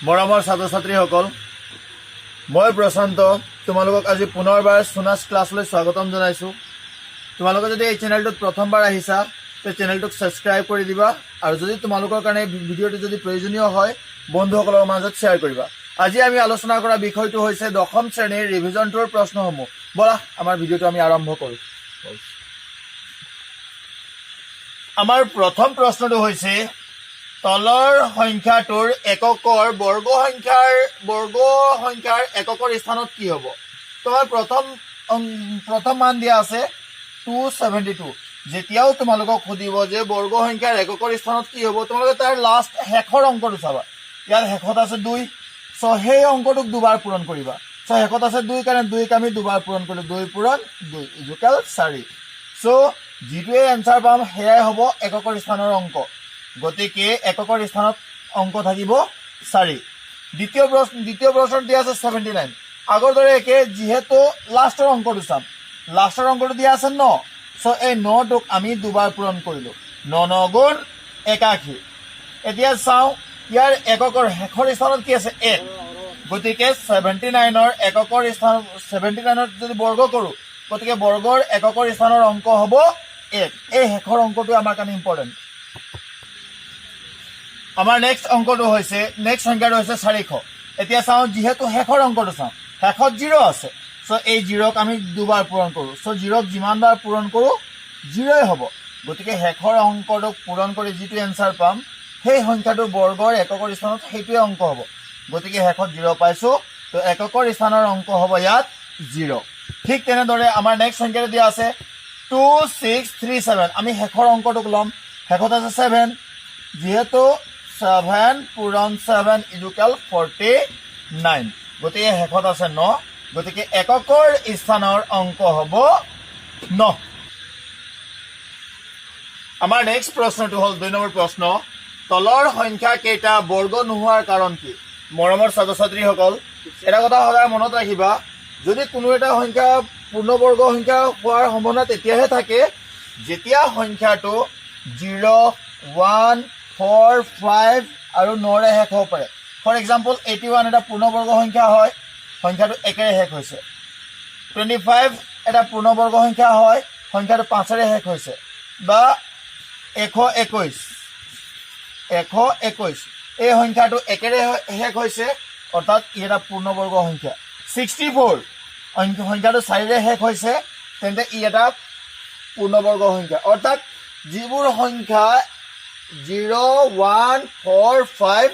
মৰমৰ ছাত্ৰ-ছাত্ৰীসকল, মই প্ৰশান্ত তোমালোকক আজি পুনৰবাৰ সোনাছ ক্লাছলৈ স্বাগতম জনাইছো। তোমালোকে যদি এই চেনেলটোত প্ৰথমবাৰ আহিছা তে চেনেলটোক সাবস্ক্ৰাইব কৰি দিবা আৰু যদি তোমালোকৰ কাৰণে ভিডিঅ'টো যদি প্ৰয়োজনীয় হয় বন্ধুসকলৰ মাজত শ্বেয়াৰ কৰিবা। আজি আমি আলোচনা কৰা বিষয়টো হৈছে দশম শ্ৰেণীৰ ৰিভিজনটোৰ প্ৰশ্নসমূহ। বলা আমাৰ ভিডিঅ'টো আমি আৰম্ভ কৰোঁ। আমাৰ প্ৰথম প্ৰশ্নটো হৈছে তলৰ সংখ্যাটোৰ এককৰ বৰ্গ সংখ্যাৰ এককৰ স্থানত কি হ'ব? তোমাৰ প্ৰথম মান দিয়া আছে 272। যেতিয়াও তোমালোকক সুধিব যে বৰ্গ সংখ্যাৰ এককৰ স্থানত কি হ'ব, তোমালোকে তাৰ লাষ্ট শেষৰ অংকটো চাবা। ইয়াত শেষত আছে 2, সো সেই অংকটোক দুবাৰ পূৰণ কৰিবা। সো শেষত আছে 2 কাৰণে 2ক আমি দুবাৰ পূৰণ কৰিলো, 2 পূৰণ 2 ইকুৱেল 4। সো যিটোৱে এনসাৰ পাম সেয়াই হ'ব এককৰ স্থানৰ অংক। গতিকে এককৰ স্থানত অংক থাকিব 4। দ্বিতীয় প্ৰশ্ন দিয়া আছে 79। আগৰ দৰে একে, যিহেতু লাষ্টৰ অংকটো চাম। লাষ্টৰ অংকটো দিয়া আছে 9, সো এই 9টোক আমি দুবাৰ পূৰণ কৰিলো, 9 9 গুণ 81। এতিয়া চাওঁ ইয়াৰ এককৰ শেষৰ স্থানত কি আছে 1। গতিকে 79ৰ এককৰ স্থান 79ত যদি বৰ্গ কৰো, গতিকে বৰ্গৰ এককৰ স্থানৰ অংক হ'ব 1। এই শেষৰ অংকটো আমাৰ কাৰণে ইম্পৰ্টেণ্ট। আমাৰ নেক্সট সংখ্যাটো হৈছে 400। এতিয়া চাওঁ, যিহেতু শেষৰ অংকটো চাওঁ, শেষত 0 আছে, সো এই 0ক আমি দুবাৰ পূৰণ কৰো। সো 0ক যিমানবাৰ পূৰণ কৰো 0ই হ'ব। গতিকে শেষৰ অংকটোক পূৰণ কৰি যিটো এনসাৰ পাম সেই সংখ্যাটো বৰ্গৰ এককৰ স্থানত সেইটোৱে অংক হ'ব। গতিকে শেষত 0 পাইছো, তো এককৰ স্থানৰ অংক হ'ব ইয়াত 0। ঠিক তেনেদৰে আমাৰ নেক্সট সংখ্যাটো দিয়া আছে 2637। আমি শেষৰ অংকটোক ল'ম। শেষত আছে 7, যিহেতু 7 পূৰণ 7 ইকুৱেল 49। গতিকে শেষত আছে 9। গতিকে এককৰ স্থানৰ অংক হ'ব 9। আমাৰ নেক্সট প্ৰশ্নটো হ'ল 2 নম্বৰ প্ৰশ্ন। তলৰ সংখ্যা কেইটা বৰ্গ নোহোৱাৰ কাৰণ কি? মৰমৰ ছাত্ৰ-ছাত্ৰীসকল, এটা কথা সদায় মনত ৰাখিবা, যদি কোনো এটা সংখ্যা পূৰ্ণবৰ্গ সংখ্যা হোৱাৰ সম্ভাৱনা তেতিয়াহে থাকে যেতিয়া সংখ্যাটো 0, 1, 4, 5 আৰু 9ৰে শেষ হ'ব পাৰে। ফৰ এক্সাম্পল 81 এটা পূৰ্ণবৰ্গ সংখ্যা হয়, সংখ্যাটো 1ৰে শেষ হৈছে। 25 এটা পূৰ্ণবৰ্গ সংখ্যা হয়, সংখ্যাটো 5ৰে শেষ হৈছে। বা 121 এই সংখ্যাটো 1ৰে শেষ হৈছে, অৰ্থাৎ ই এটা পূৰ্ণবৰ্গ সংখ্যা। 64 সংখ্যাটো 4ৰে শেষ হৈছে, তেন্তে ই এটা পূৰ্ণবৰ্গ সংখ্যা। অৰ্থাৎ যিবোৰ সংখ্যা 0, 1, 4, 5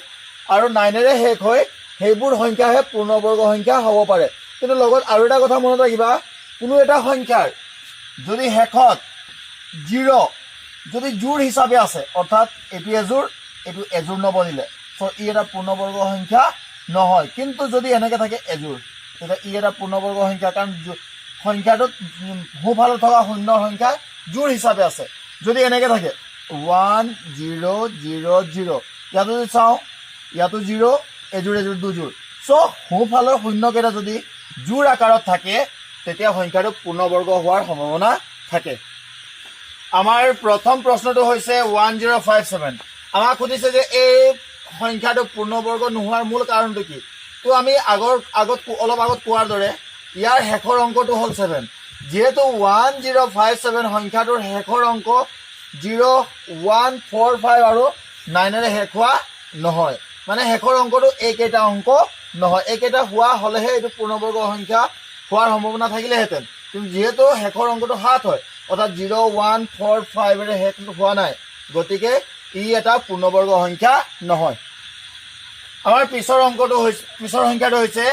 আৰু 9ৰে শেষ হয় সেইবোৰ সংখ্যাহে পূৰ্ণবৰ্গ সংখ্যা হ'ব পাৰে। কিন্তু লগত আৰু এটা কথা মনত ৰাখিবা, কোনো এটা সংখ্যাৰ যদি শেষত 0 যদি জোৰ হিচাপে আছে, অৰ্থাৎ এইটো এজোৰ এইটো এজোৰ নবনিলে, সো ই এটা পূৰ্ণবৰ্গ সংখ্যা নহয়। কিন্তু যদি এনেকে থাকে এজোৰ, তেতিয়া ই এটা পূৰ্ণবৰ্গ সংখ্যা, কাৰণ সংখ্যাটোত সোঁফালে থকা শূন্যৰ সংখ্যা জোৰ হিচাপে আছে। যদি এনেকে থাকে 1 0 0 0, ইয়াতো যদি চাওঁ ইয়াতো 0 এজোৰ এজোৰ দুজোৰ, সো সোঁফালৰ শূন্যকেইটা যদি জোৰ আকাৰত থাকে তেতিয়া সংখ্যাটো পূৰ্ণবৰ্গ হোৱাৰ সম্ভাৱনা থাকে। আমাৰ প্ৰথম প্ৰশ্নটো হৈছে 1057। আমাক সুধিছে যে এই সংখ্যাটো পূৰ্ণবৰ্গ নোহোৱাৰ মূল কাৰণটো কি? তো আমি অলপ আগত কোৱাৰ দৰে ইয়াৰ শেষৰ অংকটো হ'ল 7। যিহেতু 1057 সংখ্যাটোৰ শেষৰ অংক 0, 1, 4, 5 আৰু 9ৰে শেষ হোৱা নহয়, মানে শেষৰ অংকটো এইকেইটা অংক নহয়। এইকেইটা হোৱা হ'লেহে এইটো পূৰ্ণবৰ্গ সংখ্যা হোৱাৰ সম্ভাৱনা থাকিলেহেঁতেন। কিন্তু যিহেতু শেষৰ অংকটো 7 হয়, অৰ্থাৎ 0, 1, 4, 5ৰে শেষ হোৱা নাই, গতিকে ই এটা পূৰ্ণবৰ্গ সংখ্যা নহয়। আমাৰ পিছৰ সংখ্যাটো হৈছে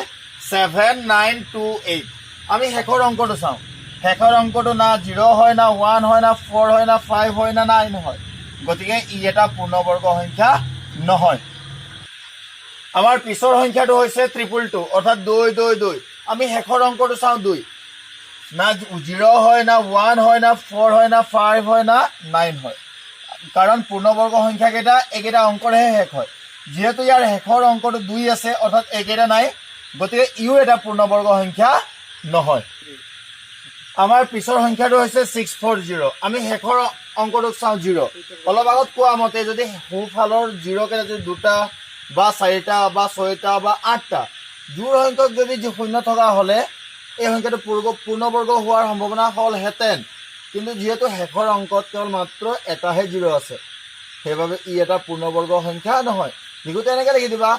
7928। আমি শেষৰ অংকটো চাওঁ। শেষৰ অংকটো না 0 হয়, না 1 হয়, না 4 হয়, না 5 হয়, না 9 হয়। গতিকে ই এটা পূৰ্ণবৰ্গ সংখ্যা নহয়। আমাৰ পিছৰ সংখ্যাটো হৈছে 222, অৰ্থাৎ 2 2 2। আমি শেষৰ অংকটো চাওঁ 2, না 0 হয়, না 1 হয়, না 4 হয়, না 5 হয়, না 9 হয়। কাৰণ পূৰ্ণবৰ্গ সংখ্যাকেইটা এইকেইটা অংকৰেহে শেষ হয়। যিহেতু ইয়াৰ শেষৰ অংকটো 2 আছে, অৰ্থাৎ এইকেইটা নাই, গতিকে ইও এটা পূৰ্ণবৰ্গ সংখ্যা নহয়। আমাৰ পিছৰ সংখ্যাটো হৈছে 640। আমি শেষৰ অংকটোক চাওঁ 0। অলপ আগত কোৱা মতে যদি সোঁফালৰ 0 কেইটা যদি দুটা বা 4টা বা 6টা বা 8টা জোড় সংখ্যক যদি শূন্য থকা হলে এই সংখ্যাটো পূৰ্ণবৰ্গ হোৱাৰ সম্ভাৱনা হ'লহেঁতেন, কিন্তু যিহেতু শেষৰ অংকত কেৱল মাত্ৰ এটাহে 0 আছে, সেইবাবে ই এটা পূৰ্ণবৰ্গ সংখ্যা নহয়। লিখোঁতে এনেকৈ লিখি দিবা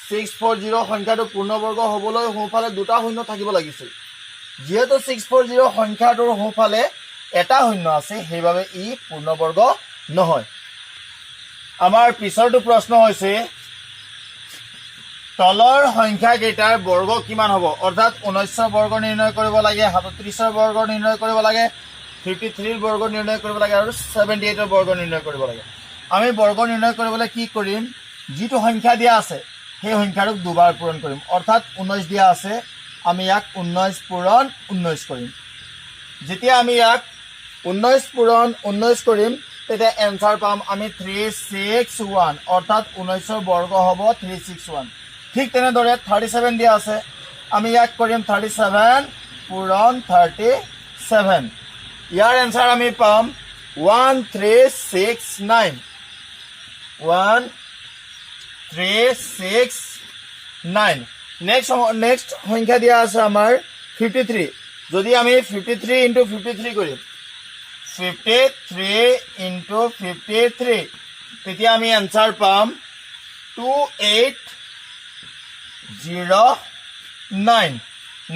640 সংখ্যাটো পূৰ্ণবৰ্গ হ'বলৈ সোঁফালে দুটা শূন্য থাকিব লাগিছিল। যিহেতু 640 সংখ্যাটোৰ সোঁফালে এটা শূন্য আছে, সেইবাবে ই পূৰ্ণবৰ্গ নহয়। আমাৰ পিছৰটো প্ৰশ্ন হৈছে তলৰ সংখ্যাকেইটাৰ বৰ্গ কিমান হ'ব? অৰ্থাৎ 19ৰ বৰ্গ নিৰ্ণয় কৰিব লাগে, 37ৰ বৰ্গ নিৰ্ণয় কৰিব লাগে, 53ৰ বৰ্গ নিৰ্ণয় কৰিব লাগে আৰু 78ৰ বৰ্গ নিৰ্ণয় কৰিব লাগে। আমি বৰ্গ নিৰ্ণয় কৰিবলৈ কি কৰিম? যিটো সংখ্যা দিয়া আছে সেই সংখ্যাটোক দুবাৰ পূৰণ কৰিম। অৰ্থাৎ 19 দিয়া আছে, আমি ইয়াক 19 পূৰণ 19 কৰিম। যেতিয়া আমি ইয়াক 19 পূৰণ 19 কৰিম তেতিয়া এনচাৰ পাম আমি 361, অৰ্থাৎ 19ৰ বৰ্গ হ'ব 361। ঠিক তেনেদৰে 37 দিয়া আছে, আমি ইয়াক কৰিম 37 পূৰণ 37। ইয়াৰ এনচাৰ আমি পাম 1369, 1369। নেক্সট সংখ্যা দিয়া আছে আমাৰ 53। যদি আমি 53 × 53 কৰিম, 53 × 53, তেতিয়া আমি এনচাৰ পাম 2809।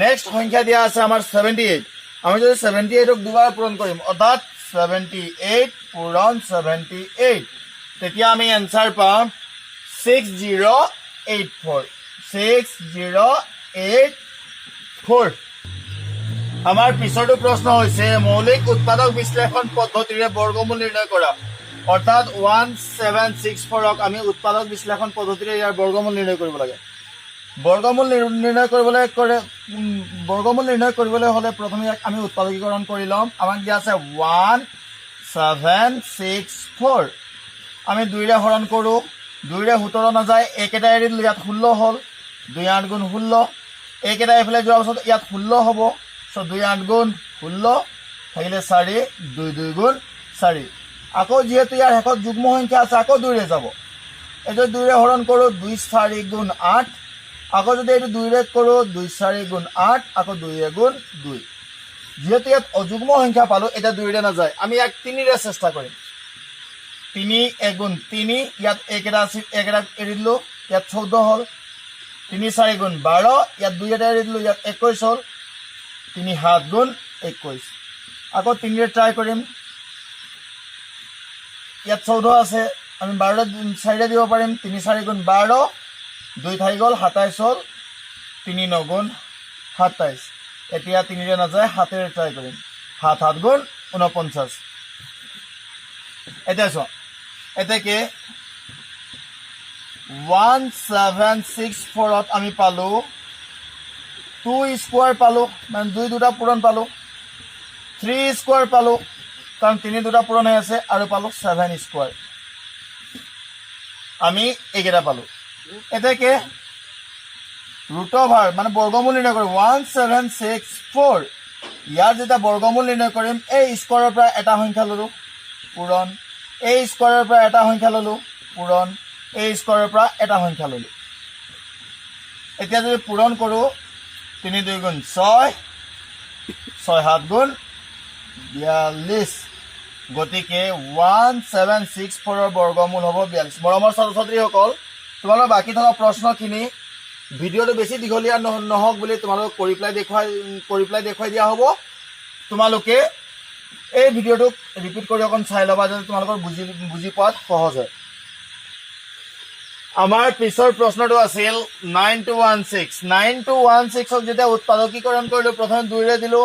নেক্সট সংখ্যা দিয়া আছে আমাৰ 78। আমি যদি 78ক দুবাৰ পূৰণ কৰিম, অৰ্থাৎ 78 পূৰণ 78, তেতিয়া আমি এনচাৰ পাম 6084, 6084। আমাৰ পিছৰটো প্ৰশ্ন হৈছে মৌলিক উৎপাদক বিশ্লেষণ পদ্ধতিৰে বৰ্গমূল নিৰ্ণয় কৰা। অৰ্থাৎ 1764ক আমি উৎপাদক বিশ্লেষণ পদ্ধতিৰে ইয়াৰ বৰ্গমূল নিৰ্ণয় কৰিব লাগে। বৰ্গমূল নিৰ্ণয় কৰিবলৈ হ'লে প্ৰথমে ইয়াক আমি উৎপাদকীকৰণ কৰি ল'ম। আমাক দিয়া আছে 1764, আমি 2ৰে হৰণ কৰোঁ, 2ৰে 17 নাযায়, একেটা এৰি দিলোঁ, ইয়াত 16 হ'ল, 2 8 গুণ 16, এইকেইটা এইফালে যোৱাৰ পাছত ইয়াত 16 হ'ব, 2 8 গুণ 16 থাকিলে 4, 2 2 গুণ 4। আকৌ যিহেতু ইয়াৰ শেষত যুগ্ম সংখ্যা আছে, আকৌ 2ৰে যাব, এইটো 2ৰে হৰণ কৰোঁ, 2 4 গুণ 8, আকৌ যদি এইটো 2ৰে কৰোঁ, 2 4 গুণ 8, আকৌ 2 গুণ 2। যিহেতু ইয়াত অযুগ্ম সংখ্যা পালোঁ, এতিয়া 2ৰে নাযায়, আমি ইয়াক 3ৰে চেষ্টা কৰিম। 3 1 গুণ 3, ইয়াত একেটা আছিল, একেটা এৰি দিলোঁ, ইয়াত 14 হ'ল, 3 4 গুণ 12, ইয়াত 2 এটা এৰি দিলোঁ, ইয়াত 21 হ'ল, 3 7 গুণ 21। আকৌ 3ৰে ট্ৰাই কৰিম, ইয়াত 14 আছে, আমি 12 4ৰে দিব পাৰিম, 3 4 গুণ 12, 2 থাকি গ'ল, 27 হ'ল, 3 9 গুণ 27। এতিয়া 3ৰে নাযায়, 7ৰে ট্ৰাই কৰিম, 7 7 গুণ 49। এতিয়া চোৱা, এতেকে 1764ত আমি পালোঁ 2 স্কোৱাৰ পালোঁ, মানে 2 দুটা পূৰণ পালোঁ, 3 স্কোৱাৰ পালোঁ, কাৰণ 3 দুটা পূৰণ হৈ আছে, আৰু পালোঁ 7 স্কোৱাৰ। আমি এইকেইটা পালোঁ। এতেকে ৰুট অভাৰ মানে বৰ্গমূল নিৰ্ণয় কৰিম 1764। ইয়াৰ যেতিয়া বৰ্গমূল নিৰ্ণয় কৰিম, এই স্কোৱাৰৰ পৰা এটা সংখ্যা ল'লোঁ পূৰণ, এই স্কোৱাৰৰ পৰা এটা সংখ্যা ল'লোঁ পূৰণ, এই স্কোৱাৰৰ পৰা এটা সংখ্যা ল'লোঁ। এতিয়া যদি পূৰণ কৰোঁ, 3 2 গুণ 6, 6 7 গুণ 42। গতিকে 1764ৰ বৰ্গমূল হ'ব 42। মৰমৰ ছাত্ৰ ছাত্ৰীসকল, তোমালোকৰ বাকী থকা প্ৰশ্নখিনি ভিডিঅ'টো বেছি দীঘলীয়া নহওক বুলি তোমালোকক কৰি পেলাই দেখুৱাই দিয়া হ'ব। তোমালোকে এই ভিডিঅ'টোক ৰিপিট কৰি অকণ চাই ল'বা, যাতে তোমালোকৰ বুজি পোৱাত সহজ হয়। আমাৰ পিছৰ প্ৰশ্নটো আছিল 9216। 9216ক যেতিয়া উৎপাদকীকৰণ কৰিলোঁ, প্ৰথমে 2ৰে দিলোঁ,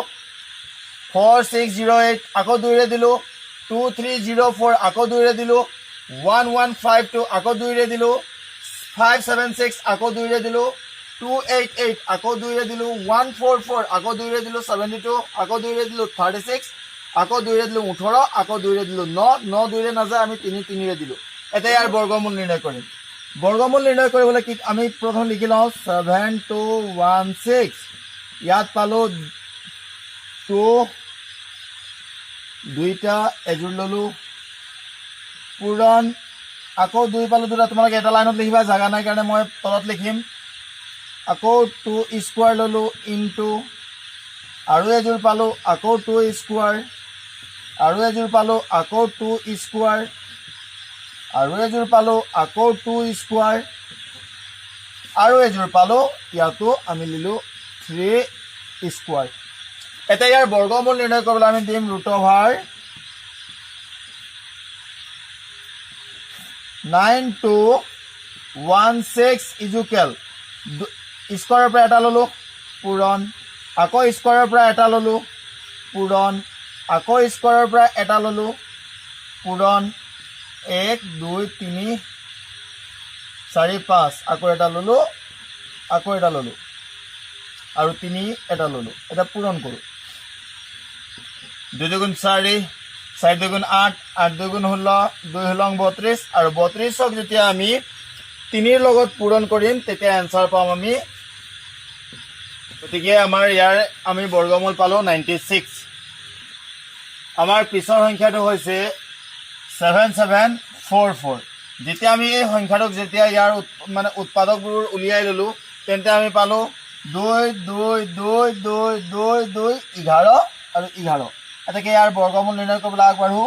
4608, আকৌ 2ৰে দিলোঁ, 2304, আকৌ 2ৰে দিলোঁ, 1152, আকৌ 2ৰে দিলোঁ, 576, আকৌ 2ৰে দিলোঁ, 288, আকৌ 2ৰে দিলোঁ, 144, আকৌ 2ৰে দিলোঁ, 72, আকৌ 2ৰে দিলোঁ, 36, আকৌ 2ৰে দিলোঁ, 18, আকৌ 2ৰে দিলোঁ, 9, 9 2ৰে নাযায়, আমি 3ৰে দিলোঁ। এতিয়া ইয়াৰ বৰ্গমূল নিৰ্ণয় কৰিম। বৰ্গমূল নিৰ্ণয় কৰিবলৈ কি আমি প্ৰথম লিখি লওঁ 7216। ইয়াত পালোঁ 2, 2টা এযোৰ ল'লোঁ, পূৰণ আকৌ 2 পালো দুটা তোমালোকে এটা লাইনত লিখিবা জাগা নাই কাৰণে মই তলত লিখিম আকৌ 2 স্কয়াৰ ললো ইনটু আৰু এজোৰ পালো আকৌ 2 স্কয়াৰ আৰু এজোৰ পালো আকৌ 2 স্কয়াৰ আৰু এজোৰ পালো আকৌ 2 স্কয়াৰ আৰু এজোৰ পালো ইয়াতো আমি লিলো 3 স্কয়াৰ এটা ইয়াৰ বৰ্গমূল নিৰ্ণয় কৰিবলৈ আমি দিম √9 to 16 ইজুকেল স্কয়াৰৰ পৰা এটা ললো পূৰণ আকৌ স্কয়াৰৰ পৰা এটা ললো পূৰণ আকৌ স্কয়াৰৰ পৰা এটা ললো পূৰণ 1 2 3 4 5 আকৌ এটা ললো আকৌ এটা ললো আৰু 3 এটা ললো এটা পূৰণ কৰো 2 দুগুণ 4 4 দুগুণ 8 8 দুগুণ 16 2 হলং 32 আৰু 32ক যেতিয়া আমি 3 ৰ লগত পূৰণ কৰিম তেতিয়া आंसर পাম আমি গতিকে আমাৰ ইয়াৰ আমি বৰ্গমূল পালো 96 আমাৰ পিছৰ সংখ্যাটো হৈছে 7744 যেতিয়া আমি এই সংখ্যাটোক যেতিয়া ইয়াৰ মানে উৎপাদকবোৰ উলিয়াই ললো তেন্তে আমি পালো 2 2 2 2 2 2 11 আৰু 11 এটাকে ইয়াৰ বৰ্গমূল নিৰ্ণয় কৰিবলৈ আগবাঢ়ো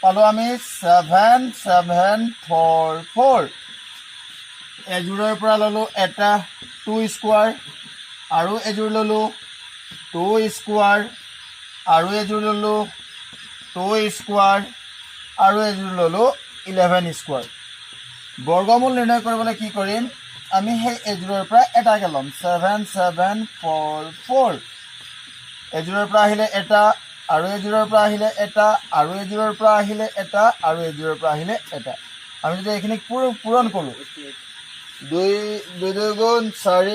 পালো আমি 7744 এজোৰৰ পৰা ললো এটা 2 স্কয়াৰ আৰু এজোৰ ললো 2 স্কয়াৰ আৰু এজোৰ ললো 2 স্কয়াৰ আৰু এজোৰ ললো 11 স্কয়াৰ বৰ্গমূল নিৰ্ণয় কৰিবলৈ কি কৰিম আমি সেই এজোৰৰ পৰা এটাকে লম 7744 এজোৰৰ পৰা আহিলে এটা আৰু এজোৰৰ পৰা আহিলে এটা আৰু এজোৰৰ পৰা আহিলে এটা আৰু এজোৰৰ পৰা আহিলে এটা আমি যদি এইখিনি পূৰণ কৰো 2 দুগুণ 4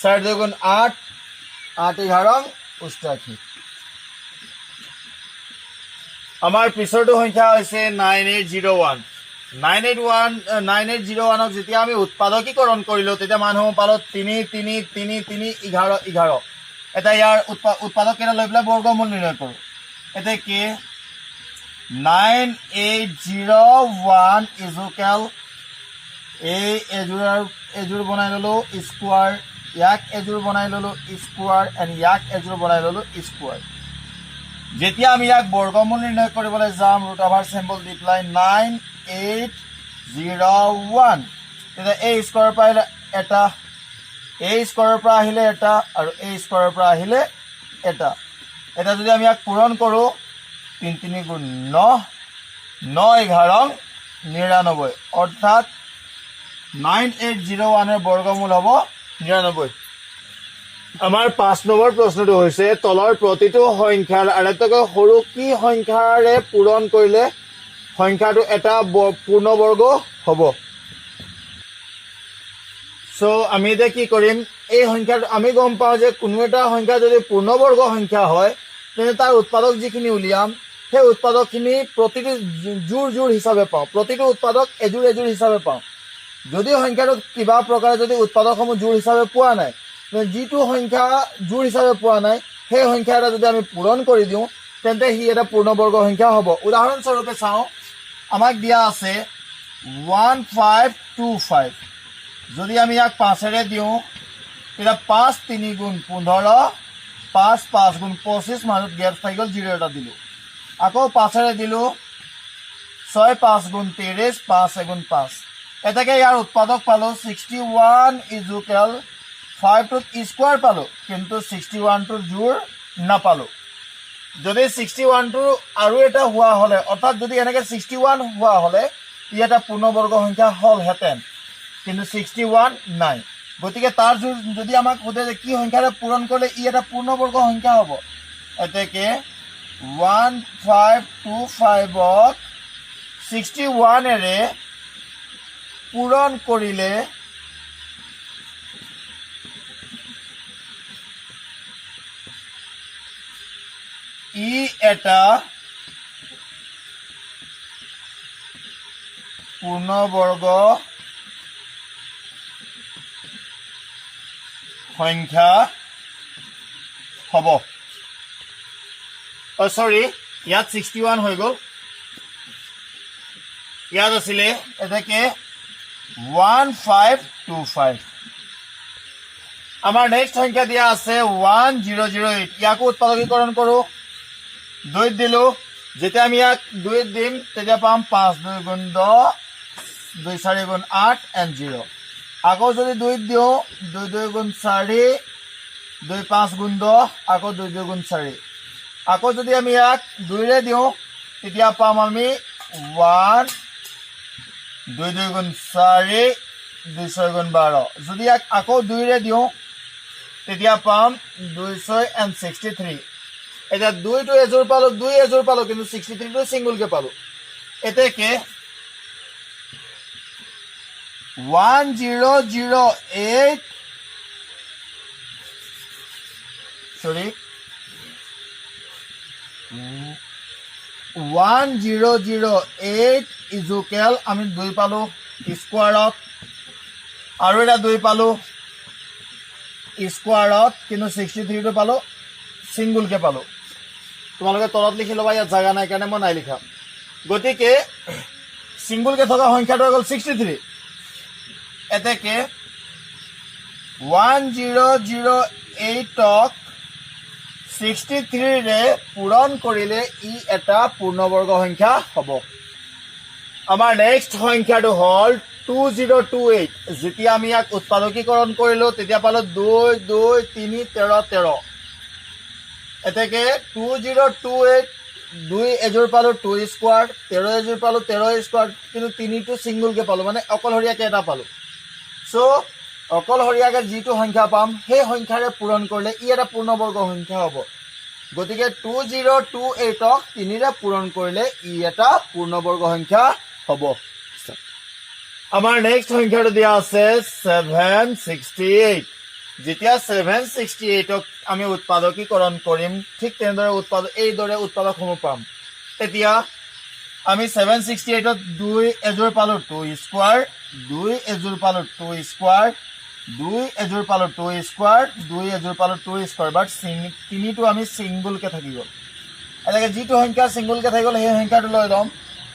4 দুগুণ 8 8 11 88 আমাৰ পিছৰটো সংখ্যা হৈছে 9801 9801ক যেতিয়া আমি উৎপাদকীকৰণ কৰিলো তেতিয়া মানুহ পালো 3 3 3 3 11 11 এটা ইয়াৰ উৎপাদক কেনে লৈ পেলাই বৰ্গমূল নিৰ্ণয় কৰো এতে কি 9801 ইজুকেল এই এজোৰ বনাই ললো স্কয়াৰ ইয়াক এজোৰ বনাই ললো স্কয়াৰ এন্ড ইয়াক এজোৰ বনাই ললো স্কয়াৰ যেতিয়া আমি ইয়াক বৰ্গমূল নিৰ্ণয় কৰিবলৈ যাম ৰুট ওভাৰ সিম্বল দি পেলাই 9801 তেতিয়া এই স্কয়াৰৰ পৰা আহিলে এটা এই স্কয়াৰৰ পৰা আহিলে এটা আৰু এই স্কয়াৰৰ পৰা আহিলে এটা এটা যদি আমি ইয়াক পূৰণ কৰো 3 3 গুণ 9 9 11 99 অৰ্থাৎ 9801 এৰ বৰ্গমূল হব 99 আমাৰ 5 নম্বৰ প্ৰশ্নটো হৈছে তলৰ প্ৰতিটো সংখ্যাৰ আটাইতকৈ সৰু কি সংখ্যাৰে পূৰণ কৰিলে সংখ্যাটো এটা পূৰ্ণবৰ্গ হ'ব সো আমি এতিয়া কি কৰিম এই সংখ্যাটো আমি গম পাও যে কোনো এটা সংখ্যা যদি পূৰ্ণবৰ্গ সংখ্যা হয় তেনে তাৰ উৎপাদক যিখিনি উলিয়াম সেই উৎপাদকখিনি প্ৰতিটো জোৰ হিচাপে পাও প্ৰতিটো উৎপাদক এজোৰ হিচাপে পাও যদি সংখ্যাটো কিবা প্ৰকাৰে যদি উৎপাদকসমূহ জোৰ হিচাপে পোৱা নাই যিটো সংখ্যা জোৰ হিচাপে পোৱা নাই সেই সংখ্যা এটা যদি আমি পূৰণ কৰি দিও তেন্তে হি এটা পূৰ্ণবৰ্গ সংখ্যা হ'ব উদাহৰণ স্বৰূপে চাও আমাক দিয়া আছে 1525 যদি আমি ইয়াক 5 এৰে দিও এটা 5 3 গুণ 15 5 5 গুণ 25 মাজত গেপ থাকি গল 0 এটা দিলো আকৌ 5 এৰে দিলো 6 5 গুণ 30 5 গুণ 5 এটাকে ইয়াৰ উৎপাদক পালো 61 ইজুকেল 5 টু স্কয়াৰ পালো কিন্তু 61 টু জোৰ নাপালো যদি 61 টু আৰু এটা হোৱা হলে অৰ্থাৎ যদি এনেকে 61 হোৱা হলে ই এটা পূৰ্ণবৰ্গ সংখ্যা হল হেতেন কিন্তু 61 নাই গতিকে তাৰ যদি আমাক সোধে যে কি সংখ্যাৰে পূৰণ কৰিলে ই এটা পূৰ্ণবৰ্গ সংখ্যা হ'ব এতেকে 1525 ক 61 এৰে পূৰণ কৰিলে ই এটা পূৰ্ণবৰ্গ সংখ্যা হ'ব সৰি ইয়াত 61 হৈ গ'ল ইয়াত আছিলে এটাকে 1525 আমাৰ নেক্সট সংখ্যা দিয়া আছে 1008 ইয়াকো উৎপাদকীকৰণ কৰো 2 দিলো যেতিয়া আমি ইয়াক 2 দিম তেতিয়া পাম 5 2 গুণ 10 2 4 গুণ 8 and 0 আকৌ যদি 2 দিও 2 2 গুণ 4 2 5 গুণ 10 আকৌ 2 2 গুণ 4 আকৌ যদি আমি ইয়াক 2 ৰে দিও তেতিয়া পাম আমি 1 2 2 গুণ 4 2 6 গুণ 12 যদি ইয়াক আকৌ 2 ৰে দিও তেতিয়া পাম 2 6 and 63 এটা 2 to এজোৰ পালো 2 এজোৰ পালো কিন্তু 63 টো সিঙ্গল কে পালো এতেকে 1008 sorry 1008 ইজুকেল আমি 2 পালো স্কয়ারত আৰু এটা 2 পালো স্কয়ারত কিন্তু 63 টো পালো সিঙ্গল কে পালো তোমালোকে তলত লিখি লবা ইয়াত জায়গা নাই কাৰণে মই নাই লিখা গতিকে সিঙ্গল কে থকা সংখ্যাটো হ'ল 63 এতেকে 1008 ক 63 ৰে পূৰণ কৰিলে ই এটা পূৰ্ণবৰ্গ সংখ্যা হ'ব আমাৰ নেক্সট সংখ্যাটো হ'ল 2028 যেতিয়া আমি ইয়াক উৎপাদকীকৰণ কৰিলো তেতিয়া পালো 2 2 3 13 13 এতেকে 2028 2 এজোৰ পালো 2 স্কয়াৰ 13 এজোৰ পালো 13 স্কয়াৰ কিন্তু 3 টো সিঙ্গল কে পালো মানে অকলহৰিয়াকে এটা পালো সো অকলহৰিয়াকে যিটো সংখ্যা পাম সেই সংখ্যাৰে পূৰণ কৰিলে ই এটা পূৰ্ণবৰ্গ সংখ্যা হ'ব গতিকে 2028 ক 3 ৰে পূৰণ কৰিলে ই এটা পূৰ্ণবৰ্গ সংখ্যা হ'ব আমাৰ নেক্সট সংখ্যাটো দিয়া আছে 768 যেতিয়া 768 ক আমি উৎপাদকীকৰণ কৰিম ঠিক তেনেদৰে এইদৰে উৎপাদকসমূহ পাম এতিয়া আমি 768 ত 2 এজোৰ পালো 2 স্কয়াৰ 2 এজোৰ পালো 2 স্কয়াৰ 2 এজোৰ পালো 2 স্কয়াৰ 2 এজোৰ পালো 2 স্কয়ার বাট তিনিটো আমি সিঙ্গল কে থাকি গল এটাকে যিটো সংখ্যা সিঙ্গল কে থাকি গল সেই সংখ্যাটো লৈ লম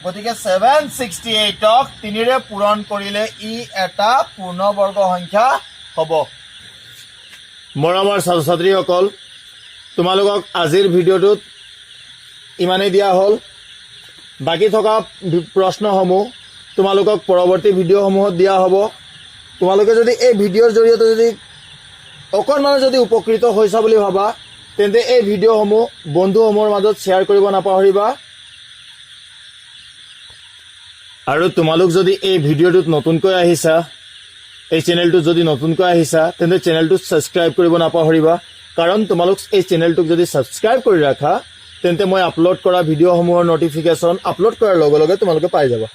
গতিকে 768 ক 3 ৰে পূৰণ কৰিলে ই এটা পূৰ্ণবৰ্গ সংখ্যা হ'ব মৰমৰ ছাত্ৰ-ছাত্ৰীসকল তোমালোকক আজিৰ ভিডিঅ'টোত ইমানেই দিয়া হ'ল বাকি থকা প্ৰশ্নসমূহ তোমালোকক পৰৱৰ্তী ভিডিঅ'সমূহত দিয়া হ'ব তোমালোকে যদি এই ভিডিঅ'ৰ জৰিয়তে যদি অকণমান যদি উপকৃত হৈছা বুলি ভাবা তেন্তে এই ভিডিঅ'সমূহ বন্ধুসমূহৰ মাজত শ্বেয়াৰ কৰিব নাপাহৰিবা আৰু তোমালোক যদি এই ভিডিঅ'টোত নতুনকৈ আহিছা এই চেনেলটো যদি নতুনকৈ আহিছা তেন্তে চেনেলটো সাবস্ক্ৰাইব কৰিব নাপাহৰিবা কাৰণ তোমালোক এই চেনেলটোক যদি সাবস্ক্ৰাইব কৰি ৰাখা তেন্তে মই আপলোড কৰা ভিডিঅ'সমূহৰ নটিফিকেশন আপলোড কৰাৰ লগে লগে তোমালোকে পাই যাবা